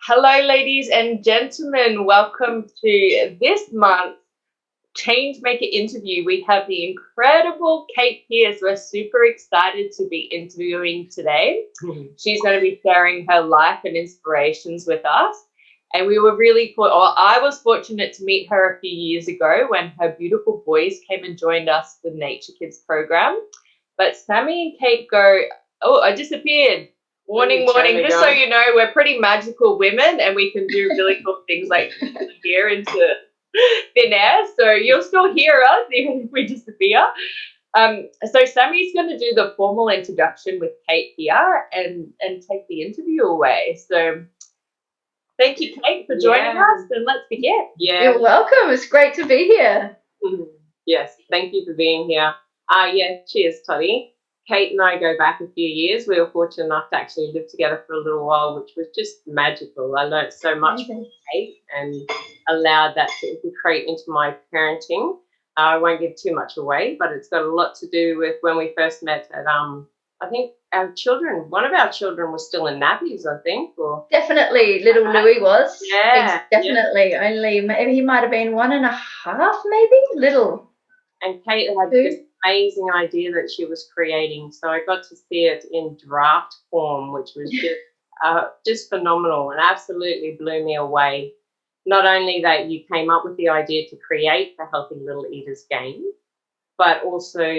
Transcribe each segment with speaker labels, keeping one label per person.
Speaker 1: Hello, ladies and gentlemen. Welcome to this month's Changemaker interview. We have the incredible Kate Pearce. We're super excited to be interviewing today. She's going to be sharing her life and inspirations with us. And we were I was fortunate to meet her a few years ago when her beautiful boys came and joined us for the Nature Kids program. But Sammy and Kate I disappeared. Warning. Just so you know, we're pretty magical women and we can do really cool things like disappear into thin air. So you'll still hear us even if we disappear. So Sammy's going to do the formal introduction with Kate here and take the interview away. So thank you, Kate, for joining us, and let's begin.
Speaker 2: Yeah.
Speaker 3: You're welcome. It's great to be here.
Speaker 2: Yes, thank you for being here. Cheers, Toddy. Kate and I go back a few years. We were fortunate enough to actually live together for a little while, which was just magical. I learned so much from Kate and allowed that to integrate into my parenting. I won't give too much away, but it's got a lot to do with when we first met at, I think one of our children was still in nappies, I think.
Speaker 3: Definitely, little Louis was.
Speaker 2: Yeah.
Speaker 3: Definitely. Yeah. Only, maybe he might have been 1.5, maybe, little.
Speaker 2: And Kate had this amazing idea that she was creating. So I got to see it in draft form, which was just phenomenal and absolutely blew me away. Not only that you came up with the idea to create the Healthy Little Eaters game, but also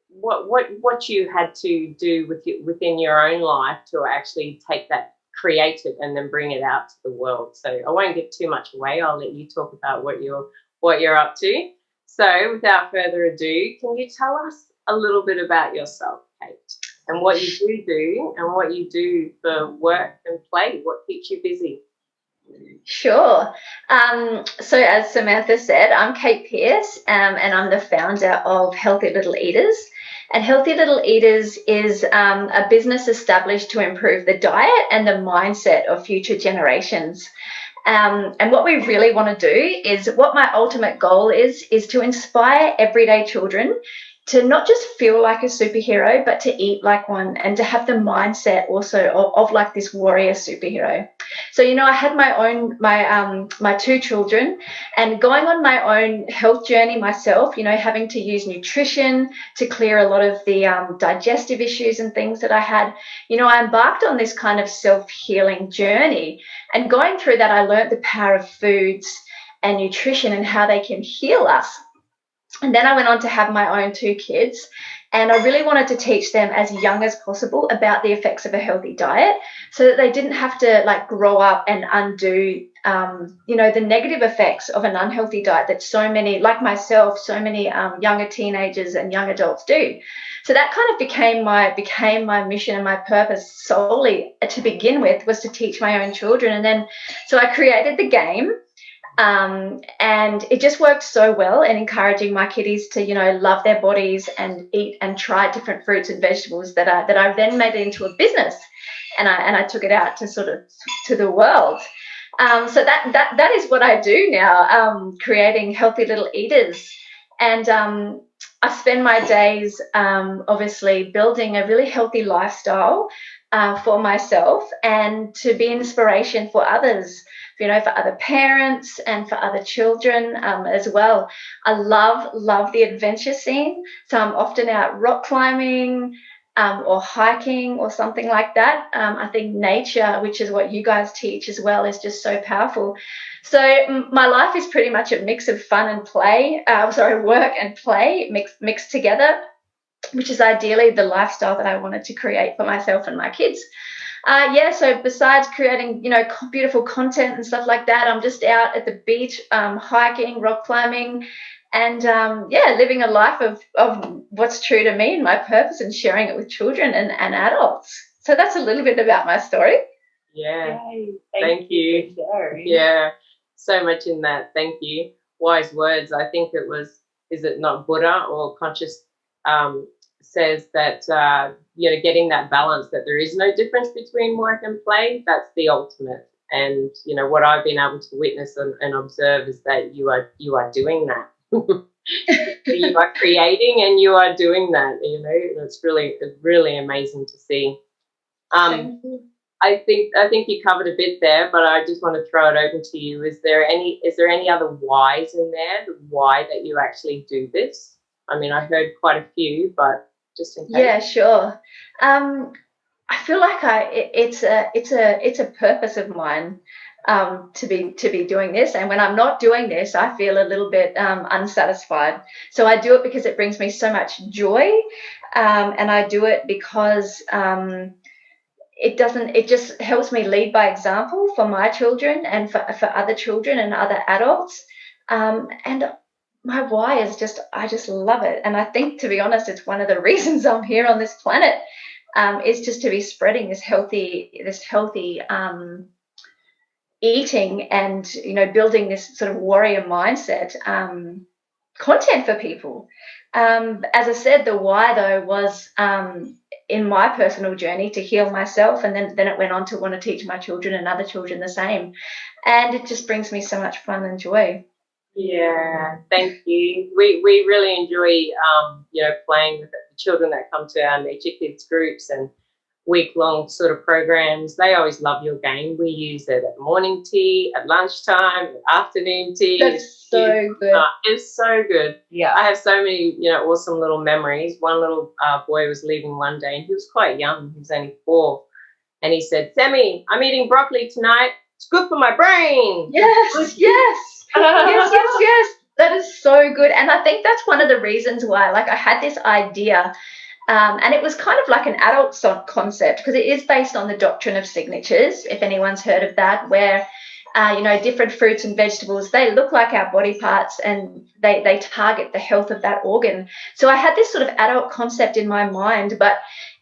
Speaker 2: what you had to do within your own life to actually take that, create it, and then bring it out to the world. So I won't give too much away. I'll let you talk about what you're up to. So without further ado, can you tell us a little bit about yourself, Kate, and what you do and what you do for work and play? What keeps you busy?
Speaker 3: Sure. So as Samantha said, I'm Kate Pearce, and I'm the founder of Healthy Little Eaters. And Healthy Little Eaters is a business established to improve the diet and the mindset of future generations. And what we really want to do is, what my ultimate goal is to inspire everyday children to not just feel like a superhero, but to eat like one, and to have the mindset also of like this warrior superhero. So, I had my 2 children, and going on my own health journey myself, having to use nutrition to clear a lot of the digestive issues and things that I had, I embarked on this kind of self-healing journey. And going through that, I learned the power of foods and nutrition and how they can heal us. And then I went on to have my own 2 kids, and I really wanted to teach them as young as possible about the effects of a healthy diet, so that they didn't have to grow up and undo, the negative effects of an unhealthy diet that so many, like myself, so many younger teenagers and young adults do. So that kind of became my mission and my purpose solely to begin with, was to teach my own children. And then, so I created the game. And it just worked so well in encouraging my kiddies to, love their bodies and eat and try different fruits and vegetables that I then made it into a business, and I took it out to the world. So that is what I do now, creating Healthy Little Eaters. And I spend my days obviously building a really healthy lifestyle for myself, and to be inspiration for others, for other parents and for other children as well. I love the adventure scene. So I'm often out rock climbing or hiking or something like that. I think nature, which is what you guys teach as well, is just so powerful. So my life is pretty much a mix of fun and play, work and play mixed together, which is ideally the lifestyle that I wanted to create for myself and my kids. So besides creating, beautiful content and stuff like that, I'm just out at the beach, hiking, rock climbing, and living a life of what's true to me and my purpose, and sharing it with children and adults. So that's a little bit about my story.
Speaker 2: Yeah.
Speaker 1: Yay.
Speaker 2: Thank you. Yeah, so much in that. Thank you. Wise words. I think it was, is it not Buddha or Conscious says that, getting that balance, that there is no difference between work and play. That's the ultimate. And, what I've been able to witness and observe is that you are doing that. You are creating and you are doing that, It's really amazing to see. I think you covered a bit there, but I just want to throw it open to you. Is there any other whys in there? The why that you actually do this? I mean, I heard quite a few, but just in case.
Speaker 3: Yeah, sure. I feel like it's a purpose of mine to be doing this, and when I'm not doing this, I feel a little bit unsatisfied. So I do it because it brings me so much joy, and I do it because it just helps me lead by example for my children and for other children and other adults. And my why is I just love it. And I think, to be honest, it's one of the reasons I'm here on this planet, is just to be spreading this healthy eating and, building this sort of warrior mindset content for people. As I said, the why, though, was in my personal journey to heal myself, and then it went on to want to teach my children and other children the same. And it just brings me so much fun and joy.
Speaker 2: Yeah, thank you. We really enjoy playing with the children that come to our Nature Kids groups and week-long sort of programs. They always love your game. We use it at morning tea, at lunchtime, at afternoon tea.
Speaker 3: That's so good.
Speaker 2: It's so good.
Speaker 1: Yeah.
Speaker 2: I have so many, awesome little memories. One little boy was leaving one day, and he was quite young. He was only 4. And he said, "Sammy, I'm eating broccoli tonight. It's good for my brain."
Speaker 3: Yes, yes. Yes. That is so good. And I think that's one of the reasons why, like, I had this idea, and it was kind of like an adult concept, because it is based on the doctrine of signatures, if anyone's heard of that, where different fruits and vegetables, they look like our body parts, and they target the health of that organ. So I had this sort of adult concept in my mind, but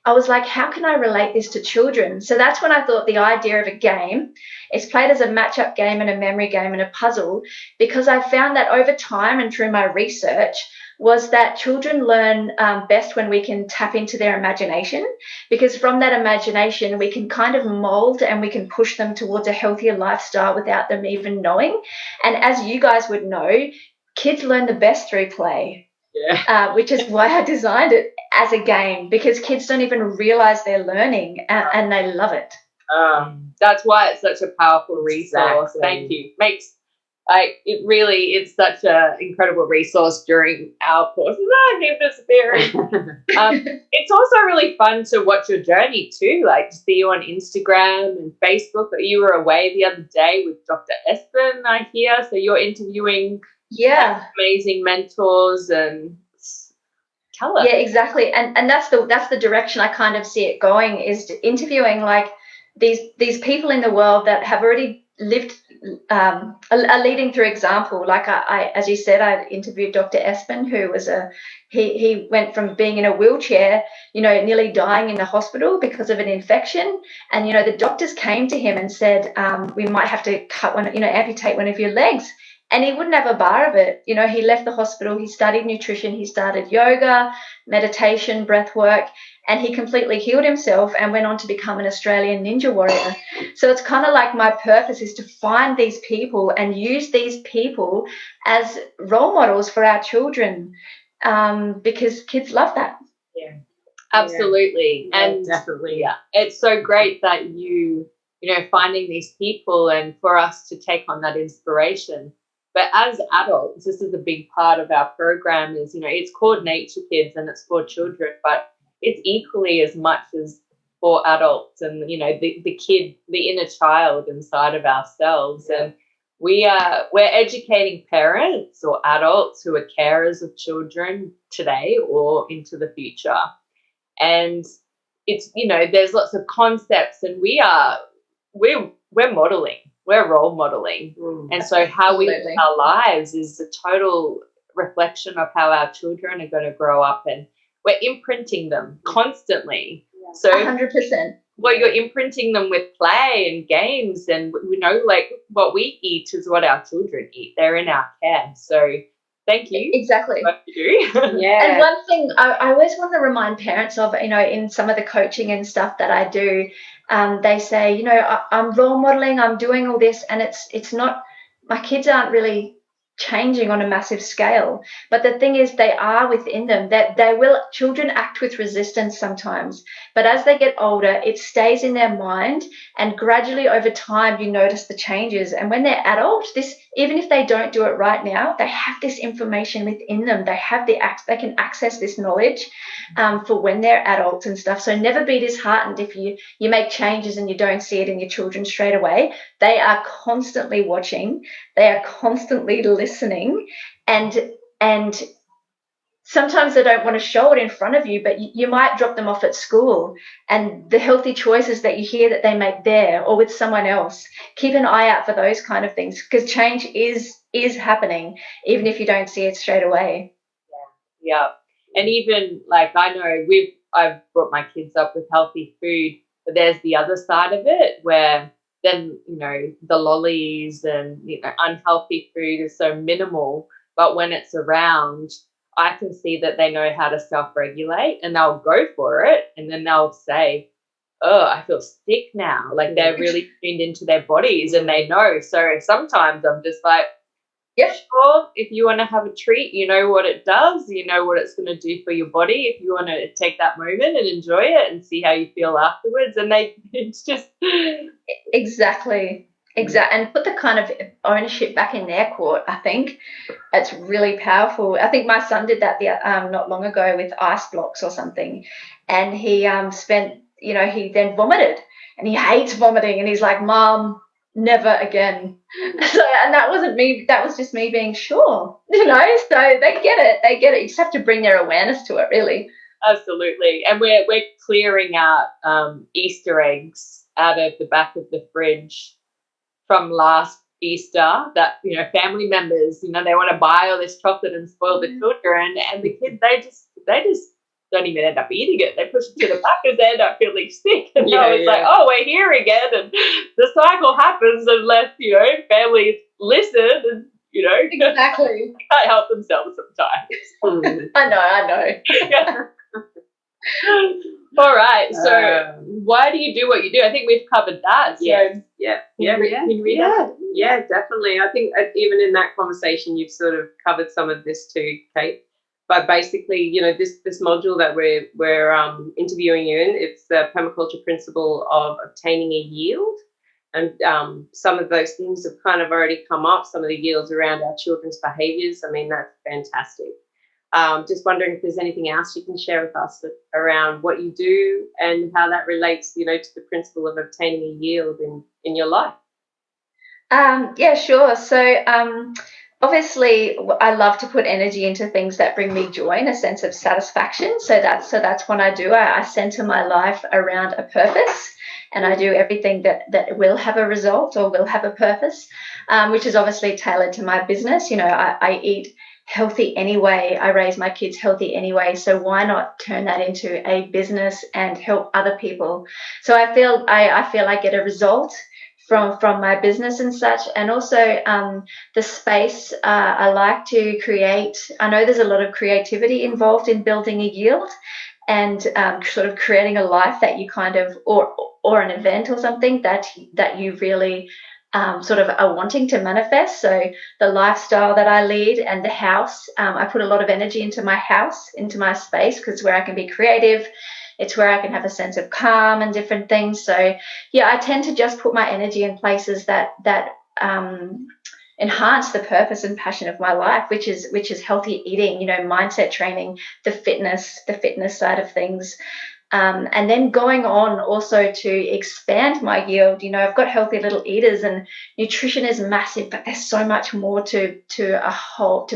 Speaker 3: I was like, how can I relate this to children? So that's when I thought the idea of a game. It's played as a match-up game and a memory game and a puzzle, because I found that over time and through my research was that children learn best when we can tap into their imagination, because from that imagination we can kind of mold and we can push them towards a healthier lifestyle without them even knowing. And as you guys would know, kids learn the best through play.
Speaker 2: Yeah.
Speaker 3: Which is why I designed it as a game, because kids don't even realize they're learning, and they love it.
Speaker 1: That's why it's such a powerful resource.
Speaker 2: Exactly.
Speaker 1: Thank you. It's such an incredible resource during our courses. It's also really fun to watch your journey too, like to see you on Instagram and Facebook. You were away the other day with Dr. Espen, I hear, so you're interviewing amazing mentors, and tell us.
Speaker 3: Yeah, exactly. And that's the direction I kind of see it going, is interviewing like these people in the world that have already lived, are leading through example. Like I as you said, I interviewed Dr. Espen, who was he went from being in a wheelchair, nearly dying in the hospital because of an infection, and the doctors came to him and said, we might have to amputate one of your legs. And he wouldn't have a bar of it. He left the hospital, he studied nutrition, he started yoga, meditation, breath work, and he completely healed himself and went on to become an Australian ninja warrior. So it's kind of like my purpose is to find these people and use these people as role models for our children, because kids love that.
Speaker 1: Yeah, absolutely.
Speaker 2: Yeah,
Speaker 1: and
Speaker 2: definitely.
Speaker 1: Yeah, it's so great that you finding these people, and for us to take on that inspiration. But as adults, this is a big part of our program is, it's called Nature Kids and it's for children, but it's equally as much as for adults and, the kid, the inner child inside of ourselves. And we're educating parents or adults who are carers of children today or into the future. And it's, there's lots of concepts, and we're modeling. We're role modeling. And so how we live our lives is a total reflection of how our children are going to grow up, and we're imprinting them constantly.
Speaker 3: Yeah.
Speaker 1: So
Speaker 3: 100%.
Speaker 1: Well, you're imprinting them with play and games, and like what we eat is what our children eat. They're in our care. So thank you.
Speaker 3: Exactly.
Speaker 1: For what you do.
Speaker 2: Yeah.
Speaker 3: And one thing I always want to remind parents of, in some of the coaching and stuff that I do, they say, I'm role modeling, I'm doing all this, and it's not, my kids aren't really changing on a massive scale. But the thing is, they are within them, that children act with resistance sometimes, but as they get older, it stays in their mind, and gradually over time you notice the changes. And when they're adult, even if they don't do it right now, they have this information within them. They can access this knowledge for when they're adults and stuff. So never be disheartened if you make changes and you don't see it in your children straight away. They are constantly watching, they are constantly listening, and sometimes they don't want to show it in front of you, but you might drop them off at school, and the healthy choices that you hear that they make there or with someone else, keep an eye out for those kind of things, because change is happening even if you don't see it straight away.
Speaker 1: Yeah. And even like, I know I've brought my kids up with healthy food, but there's the other side of it where then, you know, the lollies and, you know, unhealthy food is so minimal, but when it's around, I can see that they know how to self-regulate, and they'll go for it, and then they'll say, oh, I feel sick now. Like, they're really tuned into their bodies and they know. So sometimes I'm just like, yeah, sure, if you want to have a treat, you know what it does, you know what it's going to do for your body. If you want to take that moment and enjoy it and see how you feel afterwards, and it's just
Speaker 3: exactly, and put the kind of ownership back in their court. I think it's really powerful. I think my son did that not long ago with ice blocks or something, and he he then vomited, and he hates vomiting, and he's like, Mom, never again. So, and that wasn't me, that was just me being sure, you know. So they get it. You just have to bring their awareness to it, really.
Speaker 1: Absolutely. And we're clearing out Easter eggs out of the back of the fridge from last Easter that, you know, family members, you know, they want to buy all this chocolate and spoil the children, and the kids, they just don't even end up eating it. They push it to the back because they end up feeling sick. And it's like, oh, we're here again. And the cycle happens unless, you know, families listen and, you know,
Speaker 3: exactly,
Speaker 1: can't help themselves sometimes.
Speaker 3: I know.
Speaker 1: Yeah. All right. So why do you do what you do? I think we've covered that. So
Speaker 2: yeah, definitely. I think even in that conversation, you've sort of covered some of this too, Kate. But basically, you know, this module that we're interviewing you in, it's the permaculture principle of obtaining a yield. And some of those things have kind of already come up, some of the yields around our children's behaviours. I mean, that's fantastic. Just wondering if there's anything else you can share with us around what you do and how that relates, you know, to the principle of obtaining a yield in your life.
Speaker 3: Yeah, sure. So obviously, I love to put energy into things that bring me joy and a sense of satisfaction. So that's what I do. I center my life around a purpose, and I do everything that will have a result or will have a purpose, which is obviously tailored to my business. You know, I eat healthy anyway. I raise my kids healthy anyway. So why not turn that into a business and help other people? So I feel I get a result from my business and such. And also the space I like to create. I know there's a lot of creativity involved in building a yield and sort of creating a life that you kind of, or an event or something that you really sort of are wanting to manifest. So the lifestyle that I lead and the house, I put a lot of energy into my house, into my space, because it's where I can be creative. It's where I can have a sense of calm and different things. So yeah, I tend to just put my energy in places that enhance the purpose and passion of my life, which is healthy eating, you know, mindset training, the fitness side of things. And then going on also to expand my yield. You know, I've got healthy little eaters, and nutrition is massive, but there's so much more to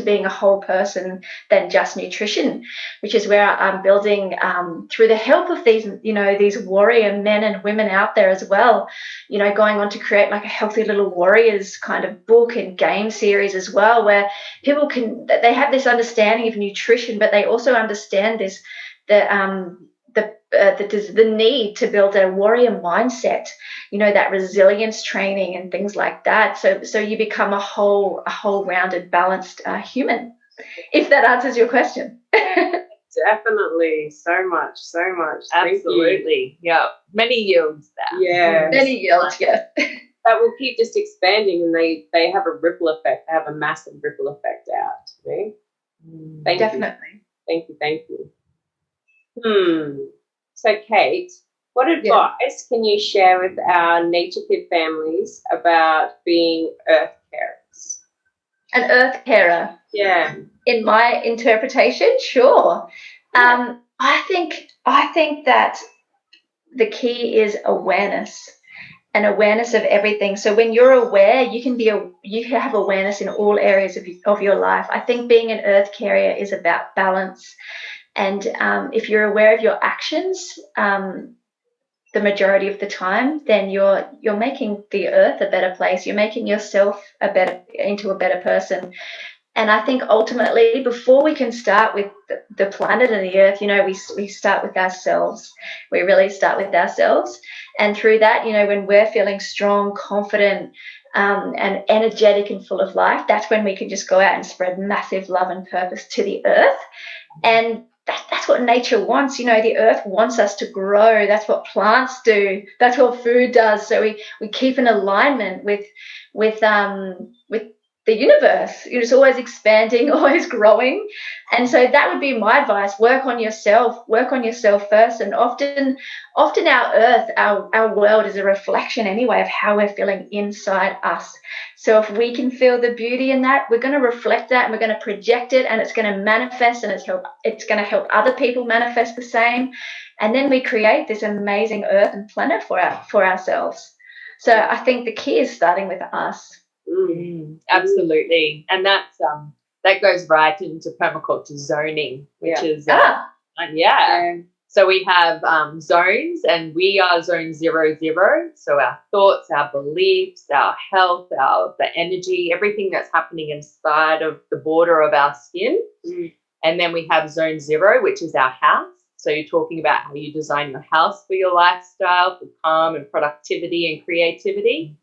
Speaker 3: being a whole person than just nutrition, which is where I'm building through the help of these warrior men and women out there as well. You know, going on to create like a healthy little warriors kind of book and game series as well, where people they have this understanding of nutrition, but they also understand the need to build a warrior mindset, you know, that resilience training and things like that. So you become a whole rounded, balanced human, if that answers your question.
Speaker 2: Definitely. So much.
Speaker 1: Absolutely. Yeah. Many yields there.
Speaker 2: Yeah.
Speaker 3: Many yields, yes.
Speaker 2: that will keep just expanding, and they have a ripple effect. They have a massive ripple effect out. You know? Thank
Speaker 3: Definitely.
Speaker 2: you. Thank you. So, Kate, what advice can you share with our Nature Kid families about being earth carers?
Speaker 3: An earth carer.
Speaker 2: Yeah.
Speaker 3: In my interpretation, sure.
Speaker 2: Yeah.
Speaker 3: I think that the key is awareness, and awareness of everything. So when you're aware, you have awareness in all areas of your life. I think being an earth carrier is about balance, and if you're aware of your actions, the majority of the time, then you're making the earth a better place. You're making yourself into a better person. And I think ultimately, before we can start with the planet and the earth, we start with ourselves. We really start with ourselves. And through that, when we're feeling strong, confident, and energetic and full of life, that's when we can just go out and spread massive love and purpose to the earth. And that's what nature wants. The earth wants us to grow. That's what plants do. That's what food does. So we keep in alignment with the universe. It's always expanding, always growing. And so that would be my advice. Work on yourself first. And often our earth, our world is a reflection anyway of how we're feeling inside us. So if we can feel the beauty in that, we're going to reflect that, and we're going to project it, and it's going to manifest, and it's going to help other people manifest the same. And then we create this amazing earth and planet for ourselves. So I think the key is starting with us.
Speaker 1: Absolutely. And that's that goes right into permaculture zoning, which is so we have zones, and we are zone 0, 0. So our thoughts, our beliefs, our health, the energy, everything that's happening inside of the border of our skin. And then we have zone 0, which is our house. So you're talking about how you design your house for your lifestyle, for calm and productivity and creativity.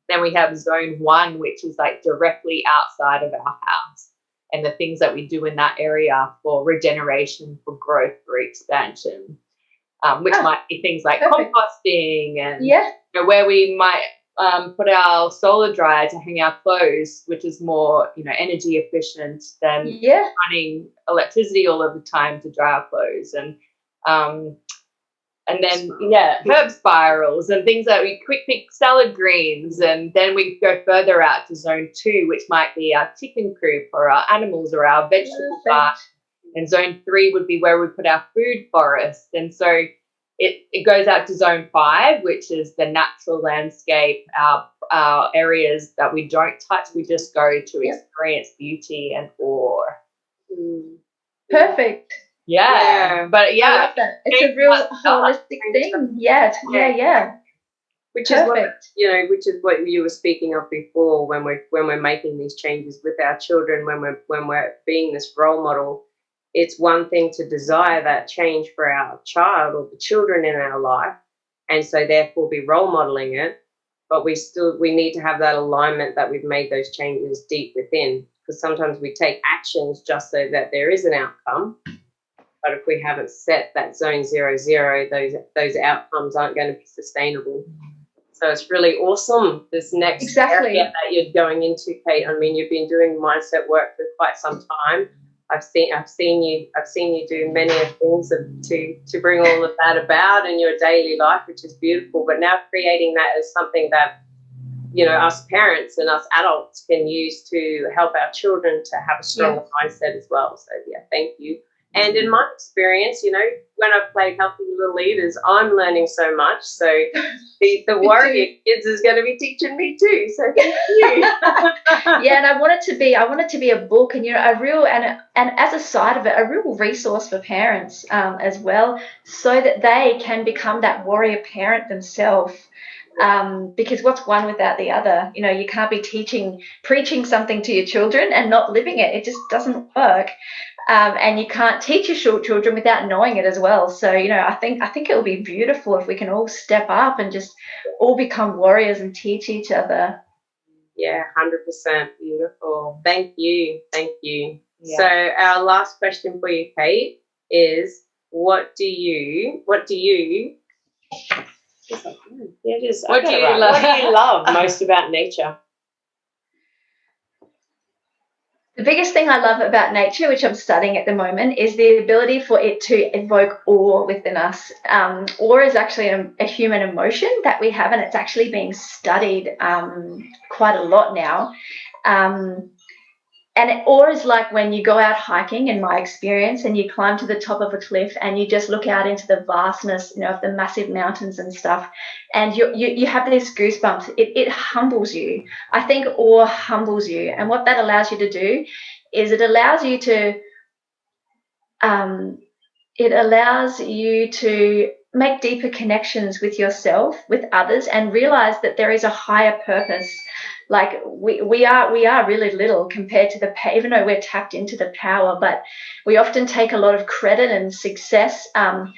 Speaker 1: Then we have zone 1, which is like directly outside of our house, and the things that we do in that area for regeneration, for growth, for expansion, which might be things like composting and where we might put our solar dryer to hang our clothes, which is more, energy efficient than running electricity all of the time to dry our clothes. And then, herb spirals and things that we quick pick salad greens. And then we go further out to zone 2, which might be our chicken coop or our animals or our vegetable garden. And zone 3 would be where we put our food forest. And so it goes out to zone 5, which is the natural landscape, our areas that we don't touch. We just go to experience beauty and awe.
Speaker 3: Perfect.
Speaker 1: Yeah. But
Speaker 3: I love that. It's a real holistic thing. Yeah.
Speaker 2: Which is which is what you were speaking of before, when we're making these changes with our children, when we're being this role model. It's one thing to desire that change for our child or the children in our life, and so therefore be role modeling it, but we need to have that alignment that we've made those changes deep within, because sometimes we take actions just so that there is an outcome. But if we haven't set that zone 0, 0, those outcomes aren't going to be sustainable. So it's really awesome, this next area that you're going into, Kate. I mean, you've been doing mindset work for quite some time. I've seen you do many things to bring all of that about in your daily life, which is beautiful. But now creating that as something that us parents and us adults can use to help our children to have a stronger mindset as well. So thank you. And in my experience, when I've played Healthy Little Eaters, I'm learning so much. So the warrior kids is going to be teaching me too. So thank you.
Speaker 3: And I want it to be a book, and a real and as a side of it, a real resource for parents as well, so that they can become that warrior parent themselves. Because what's one without the other? You can't be preaching something to your children and not living it. It just doesn't work. And you can't teach your children without knowing it as well. So, I think it will be beautiful if we can all step up and just all become warriors and teach each other.
Speaker 2: Yeah, 100% beautiful. Thank you. Yeah. So our last question for you, Kate, is what do you Yeah, just
Speaker 1: What do you love?
Speaker 2: What do you love most about nature?
Speaker 3: The biggest thing I love about nature, which I'm studying at the moment, is the ability for it to evoke awe within us. Awe is actually a human emotion that we have, and it's actually being studied quite a lot now. And awe is like when you go out hiking, in my experience, and you climb to the top of a cliff and you just look out into the vastness, of the massive mountains and stuff, and you have these goosebumps. It humbles you. I think awe humbles you, and what that allows you to do is it allows you to make deeper connections with yourself, with others, and realize that there is a higher purpose. Like we are really little compared to even though we're tapped into the power, but we often take a lot of credit and success, and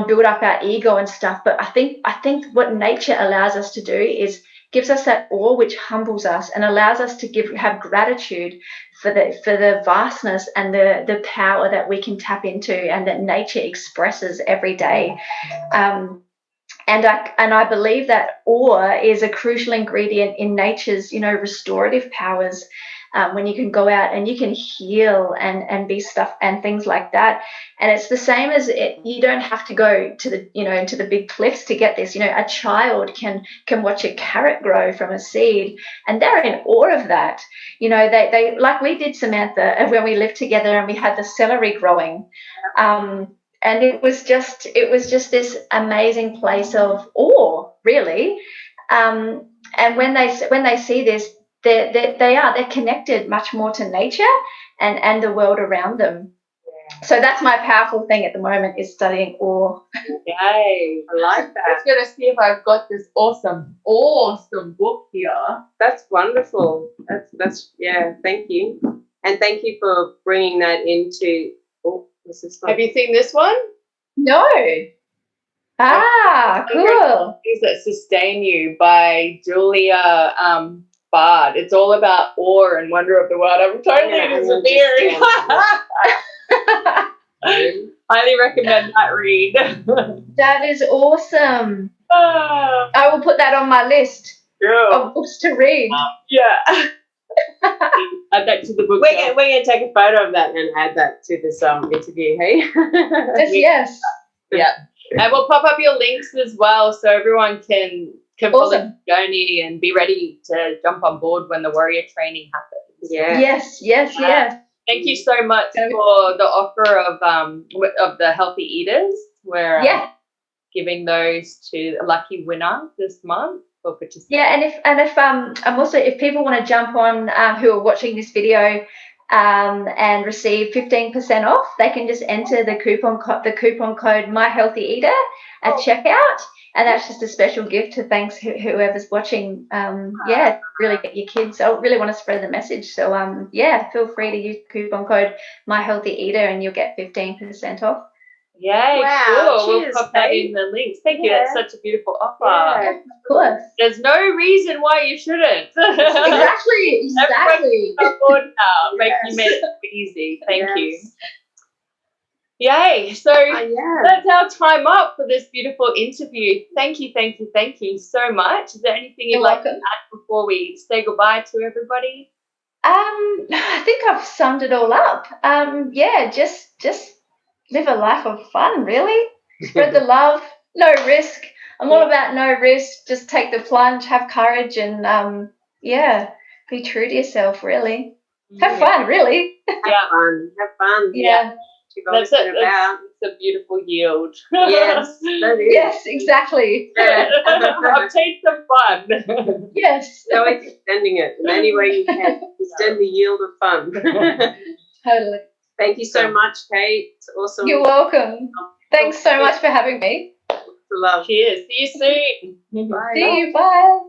Speaker 3: build up our ego and stuff. But I think what nature allows us to do is gives us that awe, which humbles us and allows us to have gratitude for the vastness and the power that we can tap into and that nature expresses every day. And I believe that awe is a crucial ingredient in nature's, restorative powers. When you can go out and you can heal and be stuff and things like that. And it's the same as you don't have to go to the big cliffs to get this. A child can watch a carrot grow from a seed, and they're in awe of that. They like we did, Samantha, when we lived together and we had the celery growing. And it was just this amazing place of awe, really. And when they see this, they're connected much more to nature and the world around them. So that's my powerful thing at the moment, is studying awe.
Speaker 2: Yay, I like that.
Speaker 1: I'm just gonna see if I've got this awesome book here.
Speaker 2: That's wonderful. That's yeah. Thank you, and thank you for bringing that into. Oh, this is fun.
Speaker 1: Have you seen this one?
Speaker 3: No. Cool.
Speaker 1: Things That Sustain You by Julia Bard. It's all about awe and wonder of the world. I'm totally disappearing. Highly recommend that read.
Speaker 3: That is awesome. I will put that on my list of books to read.
Speaker 1: Yeah. Add that to the book.
Speaker 2: We're gonna take a photo of that and add that to this interview, hey?
Speaker 3: Yes.
Speaker 1: Yeah. And we'll pop up your links as well, so everyone can follow the journey and be ready to jump on board when the warrior training happens.
Speaker 2: Yeah.
Speaker 3: Yes.
Speaker 1: Thank you so much for the offer of the healthy eaters. We're giving those to a lucky winner this month for participation.
Speaker 3: Yeah, and if I'm also, if people want to jump on who are watching this video and receive 15% off, they can just enter the coupon code MyHealthyEater at checkout, and that's just a special gift to thanks whoever's watching. Really get your kids. I really want to spread the message. So feel free to use coupon code MyHealthyEater and you'll get 15% off.
Speaker 1: Yay,
Speaker 2: wow,
Speaker 1: cool.
Speaker 2: cheers,
Speaker 1: We'll pop that in the links. Thank you. That's such a beautiful offer.
Speaker 3: Yeah, of course.
Speaker 1: There's no reason why you shouldn't.
Speaker 3: Exactly.
Speaker 1: Everyone's on board now. You made it easy. Thank you. Yay. So that's our time up for this beautiful interview. Thank you so much. Is there anything you'd like to add before we say goodbye to everybody?
Speaker 3: I think I've summed it all up. Just live a life of fun, really. Spread the love, no risk. I'm all about no risk. Just take the plunge, have courage, and be true to yourself, really. Have fun, really.
Speaker 2: Have fun.
Speaker 3: Yeah.
Speaker 1: That's a beautiful yield.
Speaker 2: Yes, that is.
Speaker 3: Yes, exactly.
Speaker 2: Yeah.
Speaker 1: Obtain some fun.
Speaker 3: Yes.
Speaker 2: So it's extending it in any way you can. Extend the yield of fun.
Speaker 3: Totally.
Speaker 2: Thank you so much, Kate. It's awesome.
Speaker 3: You're welcome. Thanks so much for having me.
Speaker 2: Love.
Speaker 1: Cheers. See you soon.
Speaker 2: Bye.
Speaker 3: See you. Bye.